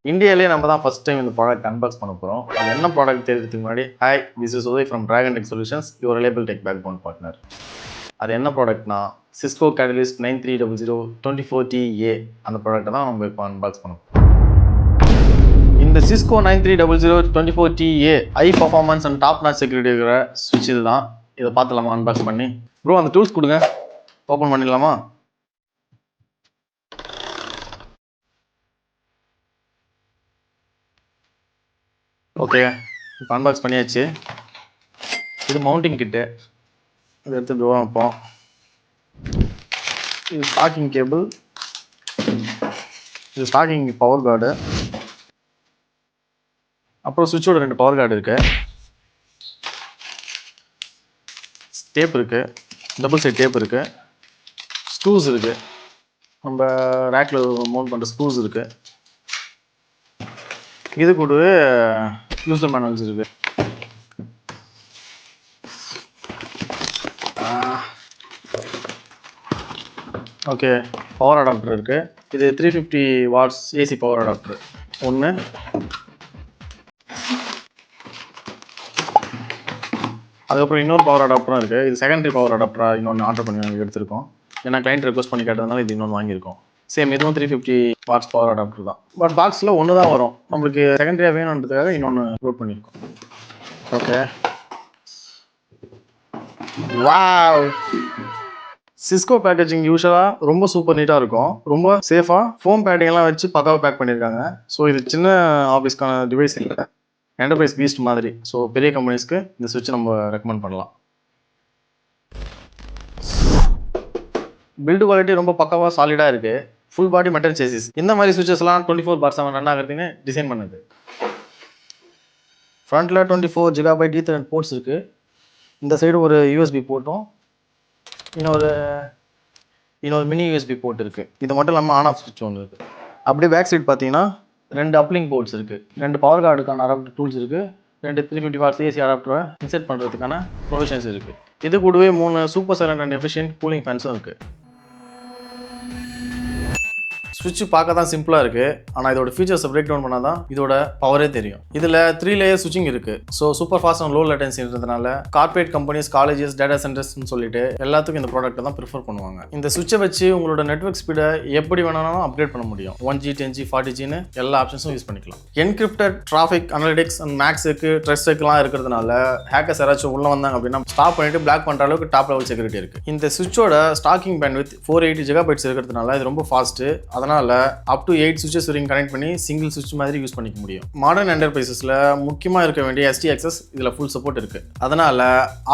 இந்தியாவிலே நம்ம தான் ஃபர்ஸ்ட் டைம் இந்த ப்ராடக்ட் அன்பாக்ஸ் பண்ண போகிறோம். அது என்ன ப்ராடக்ட் தெரியுறதுக்கு முன்னாடி hi this is Uday from Techsolutions, your reliable tech backbone partner. அது என்ன ப்ராடக்ட்னா Cisco Catalyst 9300 24T-A அந்த ப்ராடக்ட்டை தான் நம்ம இப்போ அன்பாக்ஸ் பண்ண போகிறோம். இந்த Cisco 9300 24T-A high performance and top notch security இருக்கிற சுவிட்ச் இது தான். இதை பார்த்துலாமா அன்பாக்ஸ் பண்ணி? ப்ரோ அந்த டூல்ஸ் கொடுங்க, ஓப்பன் பண்ணிடலாமா? ஓகே, இப்போ அன்பாக்ஸ் பண்ணியாச்சு. இது மவுண்டிங் கிட்டு, இதை எடுத்து ட்ரோ வைப்போம். இது ஸ்டாக்கிங் கேபிள், இது ஸ்டாக்கிங் பவர் கார்டு, அப்புறம் சுவிட்சோட 2 பவர் கார்டு இருக்கு, டேப் இருக்கு, டபுள் சைட் டேப் இருக்கு, ஸ்க்ரூஸ் இருக்கு, நம்ம ரேக்கில் மவுண்ட் பண்ணுற ஸ்க்ரூஸ் இருக்கு. இது கூடவே யூசர் மேனுவல்ஸ் இருக்கு. ஓகே, பவர் அடாப்டர் இருக்கு. இது 350 வாட்ஸ் ஏசி பவர் அடாப்டர் ஒன்று. அதுக்கப்புறம் இன்னொரு பவர் அடாப்டரும் இருக்குது. இது செகண்டரி பவர் அடாப்டராக இன்னொன்று ஆர்டர் பண்ணி எடுத்திருக்கோம். ஏன்னா கிளைண்ட் ரெக்வஸ்ட் பண்ணி கேட்டதுனால இது இன்னொன்று வாங்கியிருக்கோம். சேம் இதுவும் 350 வாட்ஸ் பவர் அடாப்டர் தான். பட் பாக்ஸில் ஒன்று தான் வரும். நம்மளுக்கு செகண்டரியாக வேணுன்றதுக்காக இன்னொன்று லோட் பண்ணியிருக்கோம். Okay, wow! சிஸ்கோ பேக்கேஜிங் யூஸ்வலாக ரொம்ப சூப்பர் நீட்டாக இருக்கும். ரொம்ப சேஃபாக ஃபோம் பேடிங்லாம் வச்சு பக்காவாக பேக் பண்ணியிருக்காங்க. ஸோ இது சின்ன ஆஃபீஸ்க்கான டிவைஸ் இல்லை, என்டர்பிரைஸ் பீஸ்ட் மாதிரி. ஸோ பெரிய கம்பெனிஸ்க்கு இந்த சுவிட்ச் நம்ம ரெக்கமெண்ட் பண்ணலாம். பில்டு குவாலிட்டி ரொம்ப பக்காவாக சாலிடாக இருக்குது. Full body metal chassis. இந்த மாதிரி சுவிச்சஸ்லாம் 24/7 ரன் ஆகிறதுன்னு டிசைன் பண்ணுது. ஃப்ரண்ட்டில் 24 GB Ethernet போர்ட்ஸ் இருக்குது. இந்த சைடு ஒரு யூஎஸ்பி போர்ட்டும் இன்னொரு மினி யூஎஸ்பி போர்ட் இருக்குது. இது மட்டும் இல்லாமல் ஆன் ஆஃப் சுவிட்ச் ஒன்று இருக்குது. அப்படியே பேக் சைடு பார்த்தீங்கன்னா 2 அப்லிங்க் போர்ட்ஸ் இருக்குது, 2 பவர் கார்டுக்கான அடாப்டர் டூல்ஸ் இருக்குது, 2 350 வாட்ஸ் ஏசி அடாப்டரை இன்செர்ட் பண்ணுறதுக்கான ப்ரொவிஷன்ஸ் இருக்குது. இது கூடவே 3 super silent and efficient cooling ஃபேன்ஸும் இருக்குது. சுவிட்ச் பார்க்க தான் சிம்பிளாக இருக்குது, ஆனால் இதோட ஃபீச்சர்ஸை பிரேக் டவுன் பண்ணால் தான் இதோட பவரே தெரியும். இதில் 3 லேயர் சுவிட்சிங் இருக்குது. So super fast and low லேட்டன்சின்றதுனால கார்பரேட் கம்பெனிஸ், காலேஜஸ், டேட்டா சென்டர்ஸ்னு சொல்லிட்டு எல்லாத்துக்கும் இந்த ப்ராடக்ட்டை தான் ப்ரிஃபர் பண்ணுவாங்க. இந்த சுவிட்சை வச்சு உங்களோட நெட்வொர்க் ஸ்பீடை எப்படி வேணாலும் அப்கிரேட் பண்ண முடியும். 1G 10G 40Gன்னு எல்லா ஆப்ஷன்ஸும் யூஸ் பண்ணிக்கலாம். என்கிரிப்டட் டிராஃபிக் அனலிட்டிக்ஸ் அண்ட் மேக்ஸுக்கு ட்ரெஸ்ட்டுக்கெல்லாம் இருக்கிறதுனால ஹேக்கர்ஸ் யாராச்சும் உள்ள வந்தாங்க அப்படின்னா ஸ்டாப் பண்ணிட்டு பிளாக் பண்ணுற அளவுக்கு டாப் லெவல் செக்யூரிட்டி இருக்குது. இந்த சுவிட்சோட ஸ்டாக்கிங் பேண்ட்வித் 480 GB இருக்கிறதுனால இது ரொம்ப ஃபாஸ்ட்டு. அதனால் அப் டு 8 சுவிட்சஸ் வரைக்கும் கனெக்ட் பண்ணி சிங்கிள் சுவிட்ச் மாதிரி யூஸ் பண்ணிக்க முடியும். மாடர்ன் என்டர்பிரைசஸில் முக்கியமாக இருக்க வேண்டிய ST access இதில் ஃபுல் சப்போர்ட் இருக்குது. அதனால்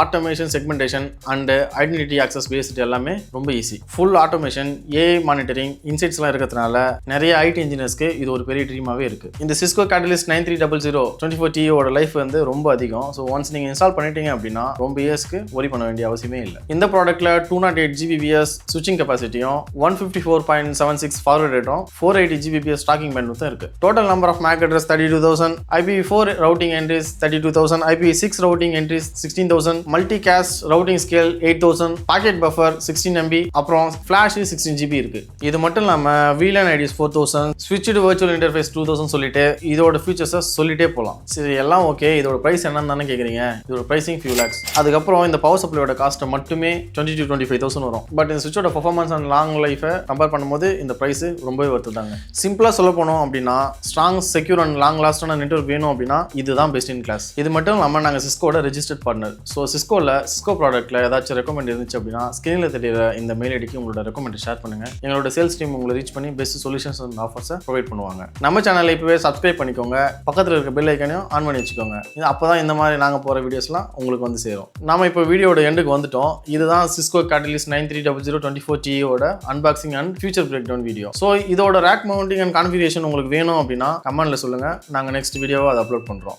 automation, segmentation and identity access based எல்லாமே ரொம்ப easy. Full automation, AI monitoring, இன்சைட்ஸ்லாம் இருக்கிறதுனால நிறைய ஐடி இன்ஜினியர்ஸ்க்கு இது ஒரு பெரிய ட்ரீமாகவே இருக்குது. இந்த Cisco Catalyst 9300 24T-A லைஃப் வந்து ரொம்ப அதிகம். ஸோ ஒன்ஸ் நீங்கள் இன்ஸ்டால் பண்ணிட்டீங்க அப்படின்னா ரொம்ப இயர்ஸ்க்கு ஒரி பண்ண வேண்டிய அவசியமே இல்லை. இந்த ப்ராடக்ட்டில் 208 Gbps ஸ்விட்சிங் கெப்பாசிட்டியும் 154.76 ஃபார்வர்ட் ரேட்டும் 480 Gbps ஸ்டாக்கிங் பேண்ட்வித் இருக்கு. Total number of MAC address 32,000, IPv4 routing entries 32,000, IPv6 routing entries 16,000, multicast routing scale 8,000, packet buffer 16 MB, அப்புறம் ஃபிளாஷ் 16 GB இருக்கு. இது மட்டும் இல்லாம VLAN IDs 4,000, switched virtual interface 2,000 சொல்லிட்டு இதோட ஃபீச்சர்ஸை சொல்லிட்டே போகலாம். சரி, எல்லாம் ஓகே. இதோட பிரைஸ் என்னன்னு தானே கேட்குறீங்க? இதோட பிரைசிங் few lakhs. அதுக்கப்புறம் இந்த பவர் சப்ளையோட காஸ்ட் மட்டுமே 20,000 to 25,000 வரும். பட் இந்த சுவிட்சோட பர்ஃபார்மன்ஸ் அண்ட் லாங் லைஃபை கம்பேர் பண்ணும்போது இந்த பிரைஸ் ரொம்பவே வருத்துதாங்க. சிம்பிளாக சொல்ல போனோம் அப்படின்னா ஸ்ட்ராங், செக்யூர் அண்ட் லாங் லாஸ்டான நெட்வொர்க் வேணும் அப்படின்னா இதுதான் பெஸ்ட் இன் கிளாஸ். இது மட்டும் இல்லாமல் நாங்கள் சிஸ்கோட ரெஜிஸ்டர்ட் பார்ட்னர். ஸோ சிஸ்கோ ப்ராடக்ட்டில் ஏதாச்சும் ரெக்கமெண்ட் இருந்துச்சு அப்படின்னா ஸ்க்ரீனில் தெரியுற இந்த மெயில் ஐடிக்கு உங்களோட ரெக்கமெண்ட் ஷேர் பண்ணுங்கள். எங்களோட சேல்ஸ் டீம் உங்களை ரீச் பண்ணி பெஸ்ட் சொல்யூஷன்ஸ் அண்ட் ஆஃபர்ஸை ப்ரொவைட் பண்ணுவாங்க. நம்ம சேனலை இப்போவே சப்ஸ்கிரைப் பண்ணிக்கோங்க, பக்கத்தில் இருக்க பெல் ஐக்கனையும் ஆன் பண்ணி வச்சுக்கோங்க. அப்போ தான் இந்த மாதிரி நாங்கள் போகிற வீடியோஸ்லாம் உங்களுக்கு வந்து சேரும். நம்ம இப்போ வீடியோட எண்டுக்கு வந்துட்டோம். இதுதான் Cisco Catalyst 9300 24T-A unboxing and future break down video. So இதோட ரேக் மவுண்டிங் அண்ட் கான்ஃபிகரேஷன் உங்களுக்கு வேணும் அப்படின்னா கமெண்ட்ல சொல்லுங்க. நாங்கள் நெக்ஸ்ட் வீடியோவை அதை அப்லோட் பண்ணுறோம்.